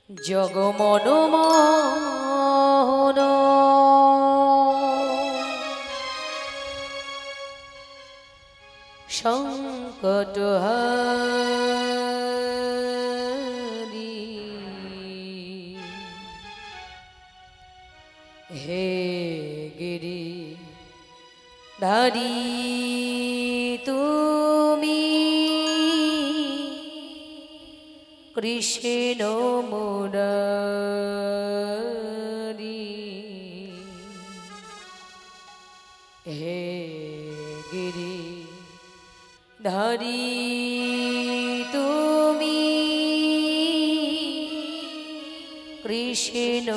জগমনমোহন সংকটহারি হে গিরি ধারি তুমি কৃষ্ণ মুরারি হে গিরি ধারি তুমি কৃষ্ণ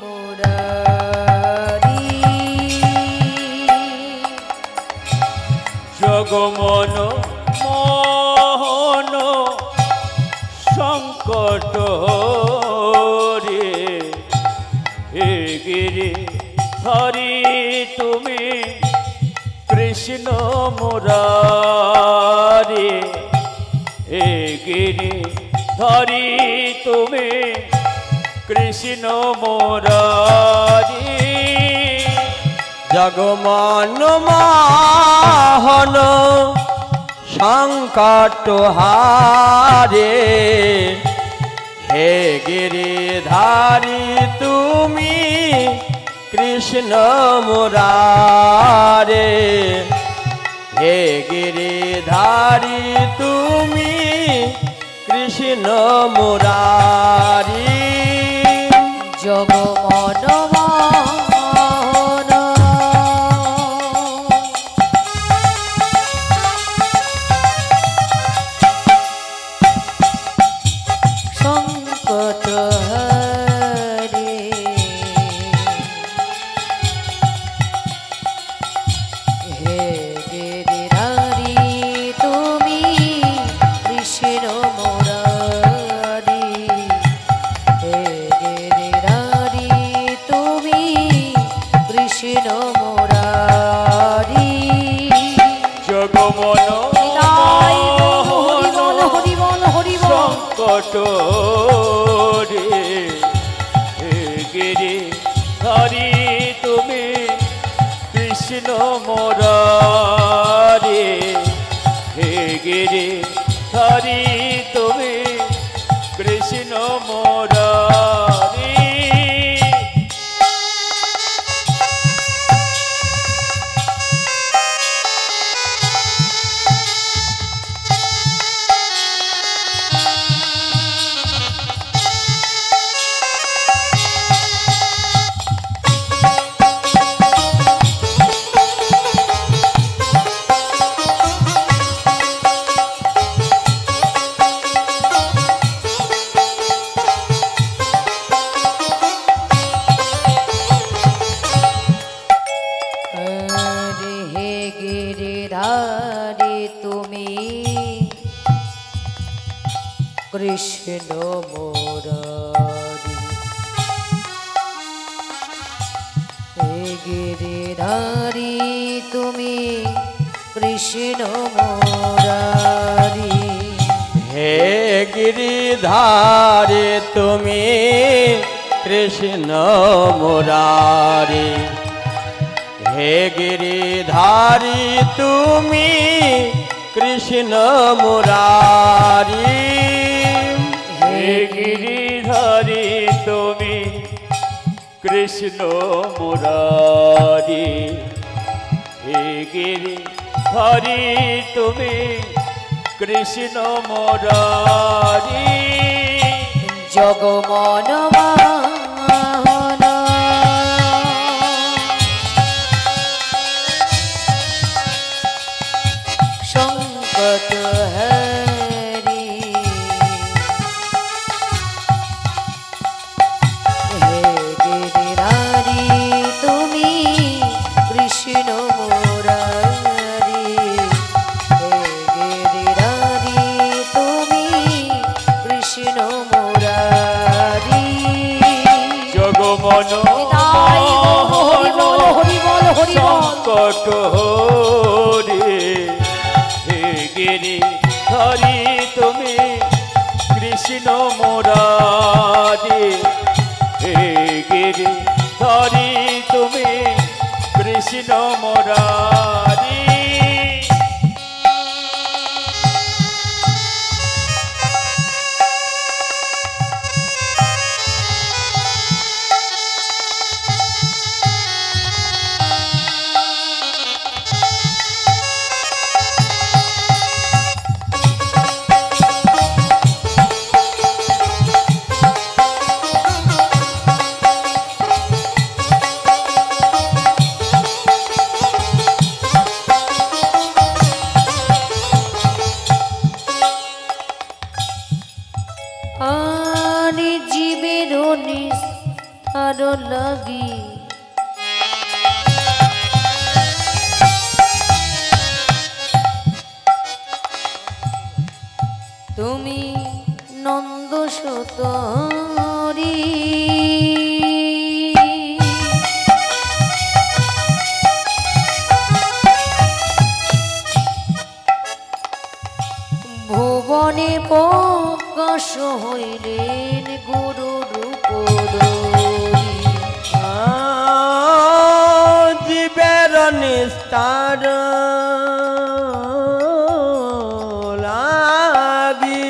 মুরারি জগমন মোহন সংকট রে হে গিরি হরি তুমি কৃষ্ণ মুরারি হে গিরি হরি তুমি কৃষ্ণ মুরারি জগমন মোহন সংকট হারে হে গিরিধারী তুমি কৃষ্ণ মুরারে হে গিরিধারী তুমি কৃষ্ণ মুরারি জগমনমোহন সংকটহারি হে গিরিধারী তুমি কৃষ্ণ মুরারি হে গিরিধারী তুমি কৃষ্ণ মুরারি জগমন হরি বল হরি বল হরি বল সংকট রে হে গিরি হরি তুমি কৃষ্ণ মুরারি হে গিরি হরি তুমি কৃষ্ণ মুরারি হে গিরিধারী তুমি কৃষ্ণ মুরারি হে গিরিধারী তুমি কৃষ্ণ মুরারি হে গিরিধারী তুমি কৃষ্ণ মুরারি হে গিরিধারী তুমি কৃষ্ণ মুরারি হে গিরিধারী তুমি কৃষ্ণ মুরারি হে গিরিধারী তুমি কৃষ্ণ মুরারি জগমনমোহন সংকটহারি হে গিরিধারী তুমি কৃষ্ণ মুরারি হে গিরিধারী তুমি কৃষ্ণ মুরারি জগমন হরি বল হরি বল সংকট রে হে গিরি হরি তুমি কৃষ্ণ মুরারি নিস্তার লাগি তুমি নন্দ সুতরি ভুবনে প্রকাশ হইলেন গুরু রূপ জীবের নিস্তার লাগি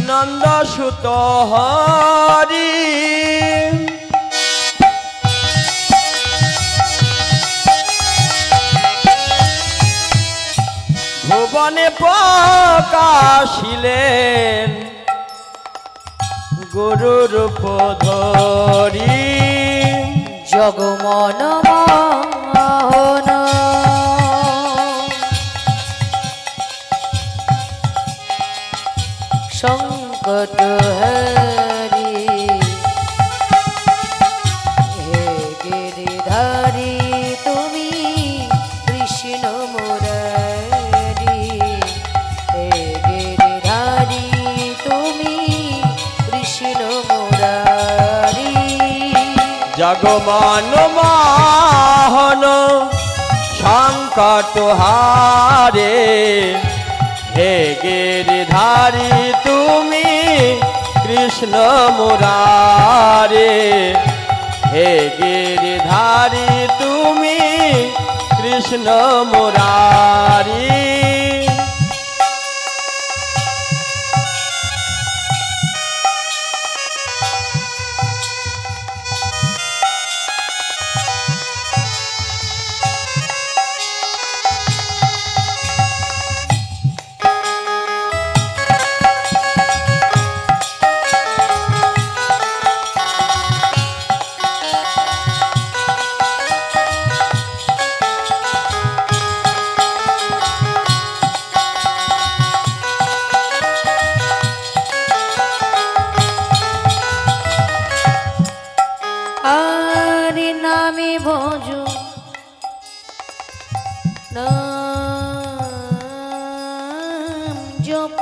নন্দ সুত হরি ভুবনে প্রকাশিলেন গুরু রূপ ধরি জগমন মোহন সংকট হরি হে গিরিধারী তুমি কৃষ্ণ মুরারি হে গিরিধারী তুমি কৃষ্ণ মুরারি জগমন মোহন সংকট হারে হে গিরিধারী তুমি কৃষ্ণ মুরারে হে গিরিধারী তুমি কৃষ্ণ মুরারি আরে নামে ভজ নাম জপ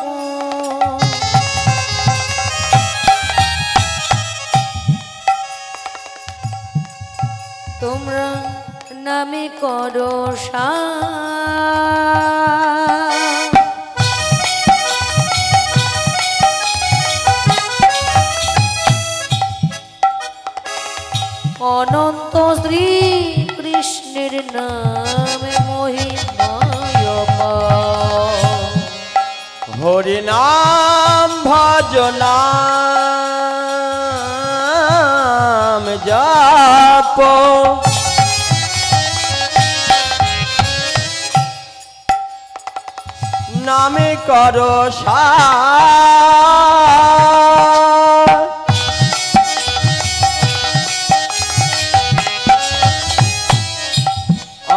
তোমরা নামে করো অনন্ত শ্রী কৃষ্ণের নামে মহিমায় হরি নাম ভজনাম জপ নামে করো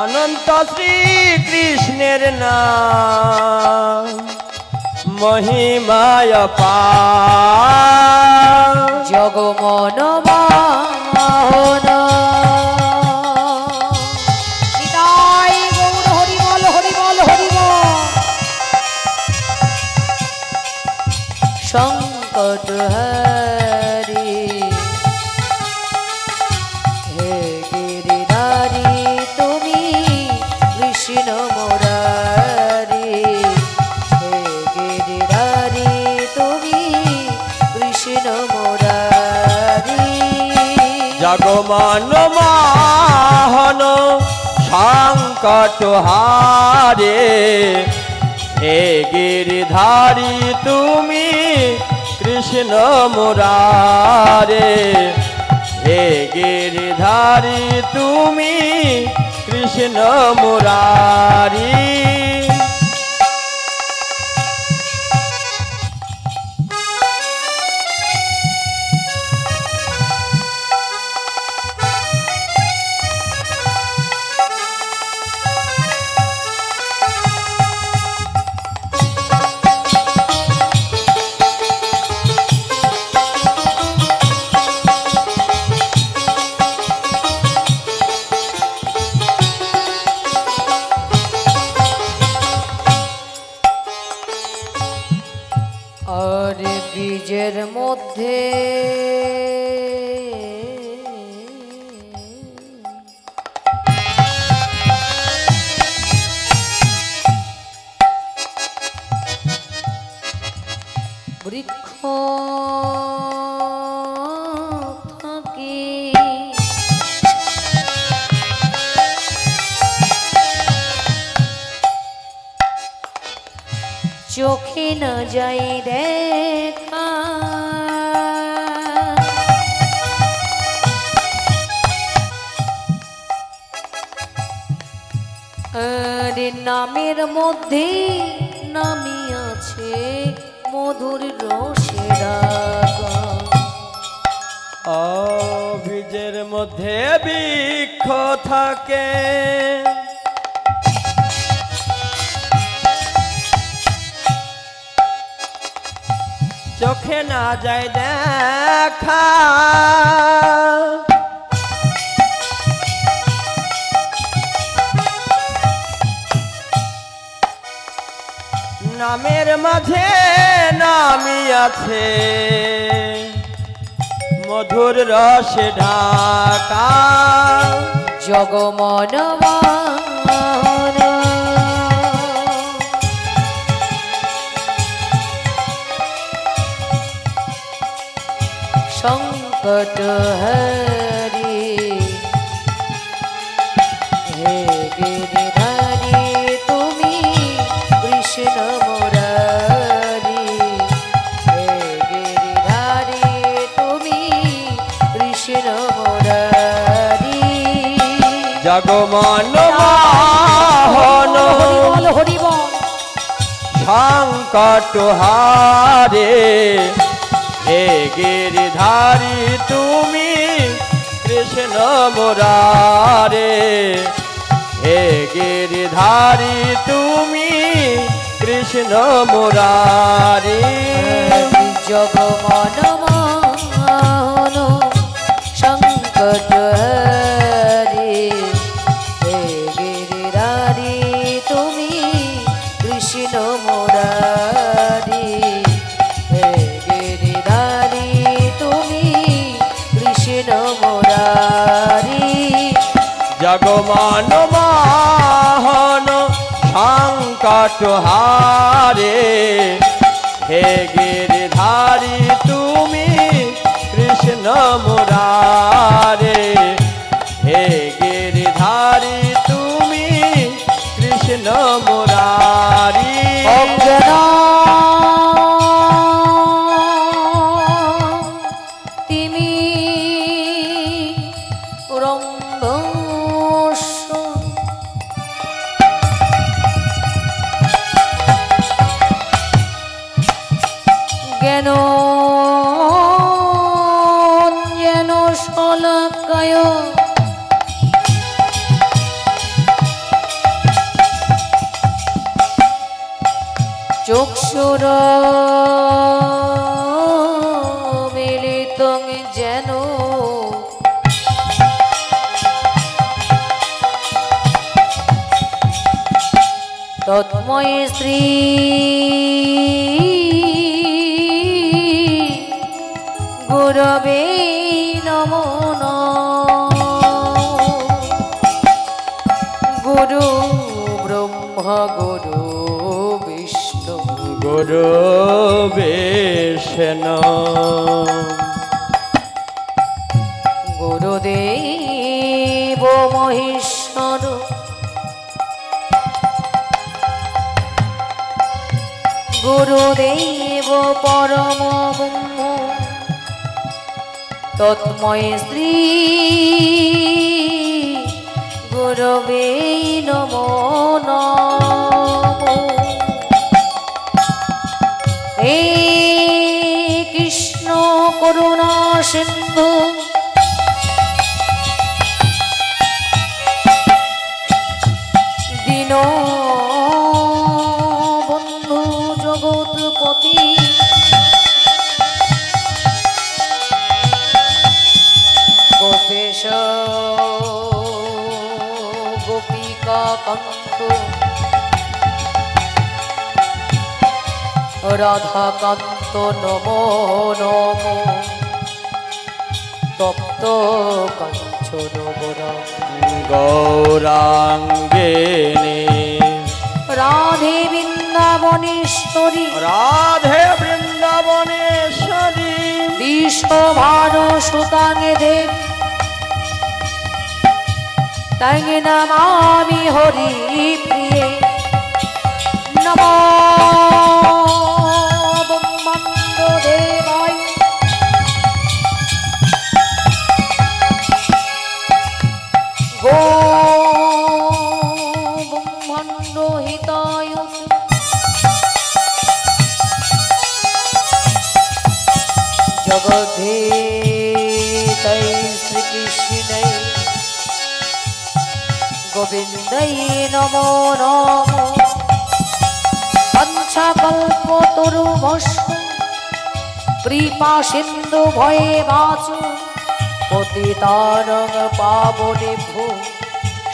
অনন্ত শ্রী কৃষ্ণের নাম মহিমায় জগমন মোহন নিতাই গৌর হরি বল হরি বল হরি বল সংকট হরি হে গিরিধারী তুমি কৃষ্ণ মুরারি হে গিরিধারী তুমি কৃষ্ণ মুরারি জগমন মোহন সংকট হারে হে গিরিধারী তুমি কৃষ্ণ মুরারে হে গিরিধারী তুমি কৃষ্ণ মুরারি আর বীজের মধ্যে বৃক্ষ থাকে চোখে না যায় দেখা আর নামের মধ্যে নামি আছে মধুর রসের গান। বীজের মধ্যে বৃক্ষ থাকে চোখে না যায় দেখা নামের মাঝে নামি আছে মধুর রসে ঢাকা জগমনমান সংকট হরি হে গিরিধারী তুমি কৃষ্ণ মুরারি হে গিরিধারী তুমি কৃষ্ণ মুরারি জগমন মোহন হরিবল হরিবল সংকট হারে হে গিরিধারী তুমি কৃষ্ণ মুরারে হে গিরিধারী তুমি কৃষ্ণ মুরারি জগমন মোহন সংকট হরি হে গিরিধারী তুমি কৃষ্ণ মুরারি হে গিরিধারী তুমি কৃষ্ণ মুরারি জগমান মোহন সংকট হারে হে গিরিধারী তুমি কৃষ্ণ মুরারে হে গিরিধারী তুমি কৃষ্ণ মুরারি তিমি রম্ভস জ্ঞান যেন শলাকায় চক্ষুর মিলিত যেন তৎময় শ্রী গুরবে নমো গুরু ব্রহ্মা গুরু বিষ্ণু গুরু বিষ্ণু গুরুদেব মহেশ্বর গুরুদেব পরম ব্রহ্ম তৎময় শ্রী গুরবে নমো নমো হে কৃষ্ণ করুণা সিন্ধু দীন বন্ধু জগৎপতি গোপেশ গোপিকা কান্ত রাধাকান্ত নমো নমো তপ্ত কাঞ্চন গৌরাঙ্গিনী রাধে বৃন্দাবনেশ্বরী রাধে বৃন্দাবনেশ্বরী বিশ্বভানু সুতাঙ্গে দেব তাঙ্গে নমামি হরি প্রিয়ে নমো ব্রহ্মাণ্ড দেবায় গো ব্রহ্মাণ্ড হিতায় জগদ্ধেতায় শ্রীকৃষ্ণৈ গোবিন্দায় নমো নমো পঞ্চকল্পতরুভস্ম কৃপা সিন্ধু ভয়ে বাচু পতিতানং পাবনেভ্যো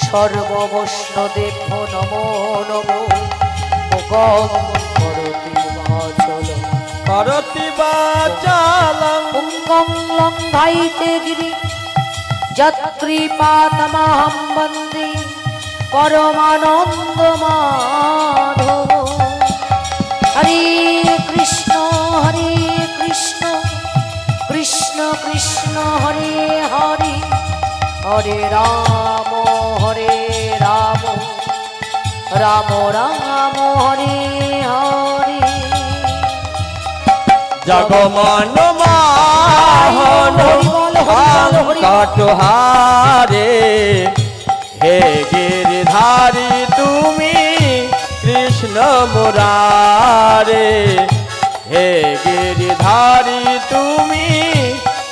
সর্ববৈষ্ণবেভ্যো নমো নমো মুখং করতি বাচলং করতি বাচালং পুঙ্গং লঙ্ঘাইতে গিরি যৎকৃপাতমহং বন্দে পরমানন্দ মাধব হরে কৃষ্ণ কৃষ্ণ কৃষ্ণ হরে হরে হরে রাম রাম রাম হরে হরে জগমন মোহন কাটহারে হে গিরিধারী তুমি কৃষ্ণ মুরারে হে গিরিধারী তুমি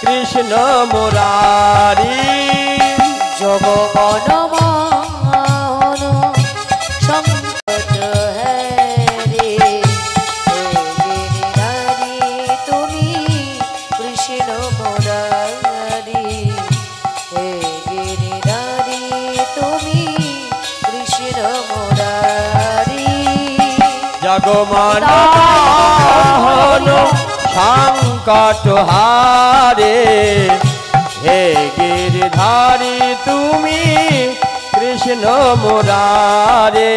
কৃষ্ণ মুরারি জগমন মোহন সংকট হরে হে গিরিধারী তুমি কৃষ্ণ মুরারি হে গিরিধারী তুমি কৃষ্ণ মুরারি জগমন মোহন সংকটহারে হে গিরিধারী তুমি কৃষ্ণ মুরারে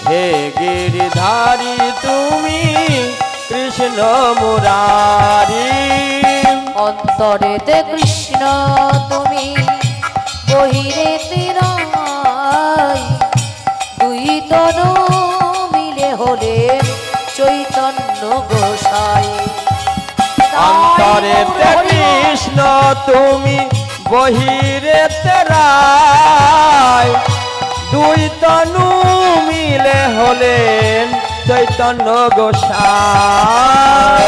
হে গিরিধারী তুমি কৃষ্ণ মুরারি অন্তরেতে কৃষ্ণ তুমি বহিরেতে রাই দুই তনু মিলে হলে চৈতন্য গোসাই অন্তরেতে কৃষ্ণ তুমি বহিরেতে রায় দুই তনু মিলে হলেন চৈতন্য গোসাই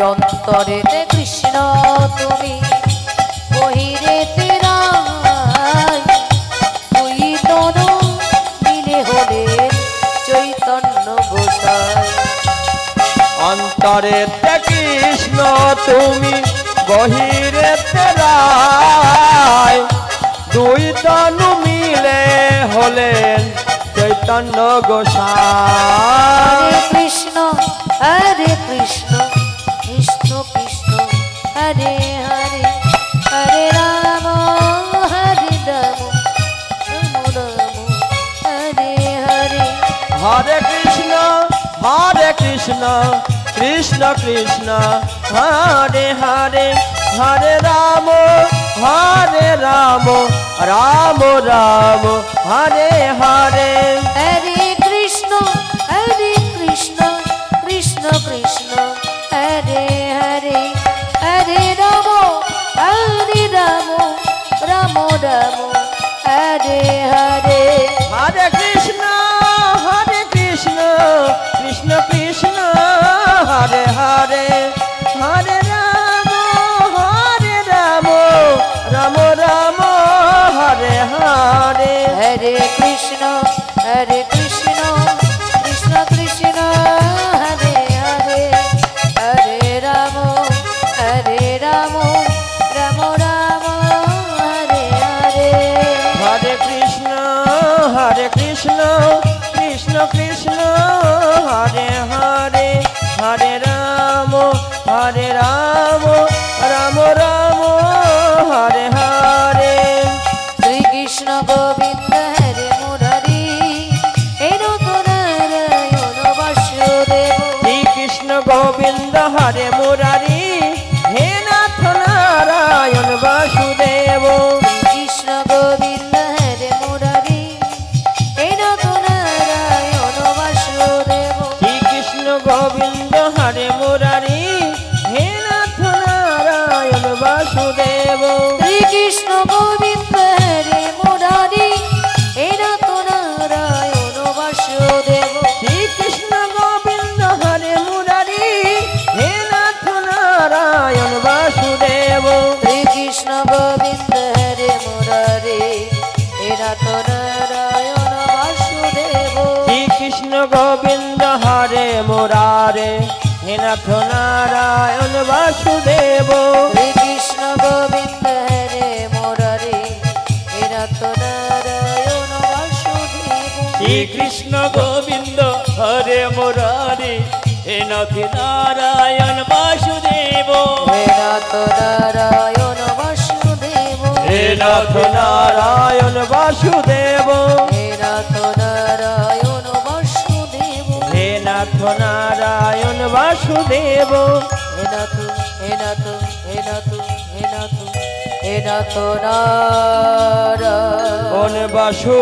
অন্তরেতে কৃষ্ণ তুমি বহিরেতে রাই দুই তনু মিলে হলে চৈতন্য গোসাই অন্তরেতে কৃষ্ণ তুমি বহিরেতে রায় দুই তনু মিলে হলেন চৈতন্য গোসাই হরে কৃষ্ণ কৃষ্ণ কৃষ্ণ হরে হরে হরে রাম রাম রাম হরে হরে হরে কৃষ্ণ কৃষ্ণ কৃষ্ণ হরে হরে হরে রাম রাম রাম হরে হরে হরে কৃষ্ণ কৃষ্ণ কৃষ্ণ হরে হরে হরে রাম রাম রাম হরে হরে হরে কৃষ্ণ কৃষ্ণ কৃষ্ণ হরে হরে হরে রাম রাম রাম হরে হরে হরে কৃষ্ণ কৃষ্ণ কৃষ্ণ হরে হরে হরে রাম রাম রাম হরে হরে হরে কৃষ্ণ কৃষ্ণ কৃষ্ণ হরে হরে গোবিন্দ হরে মুরারি হে নাথ নারায়ণ বাসুদেব কৃষ্ণ গোবিন্দ হরে মুরারি হে নাথ নারায়ণ বাসুদেব শ্রীকৃষ্ণ গোবিন্দ হরে মুরারি হে নাথ নারায়ণ বাসুদেব শ্রীকৃষ্ণ গোবিন্দ হরে মুরারি হে নাথ নারায়ণ বাসুদেব শ্রীকৃষ্ণ গোবিন্দ হরে মুরারি হে নাথ নারায়ণ বাসুদেব শ্রীকৃষ্ণ গোবিন্দ হরে মুরারি হে নাথ নারায়ণ বাসুদেব শ্রীকৃষ্ণ গোবিন্দ হরে মুরারে হে নাথ নারায়ণ বাসুদেব শ্রীকৃষ্ণ গোবিন্দ হরে মুরারি হে নাথ নারায়ণ বাসুদেব শ্রীকৃষ্ণ গোবিন্দ হরে মুরারি হে নাথ নারায়ণ বাসুদেব হে নাথ নারায়ণ বাসুদেব হে নাথ নারায়ণ বাসুদেব হে নাথ নারায়ণ বাসুদেব হে নাথ নারায়ণ বাসুদেব হে নাথ হে নাথ হে নাথ হে নাথ হে নাথ নারায়ণ বাসু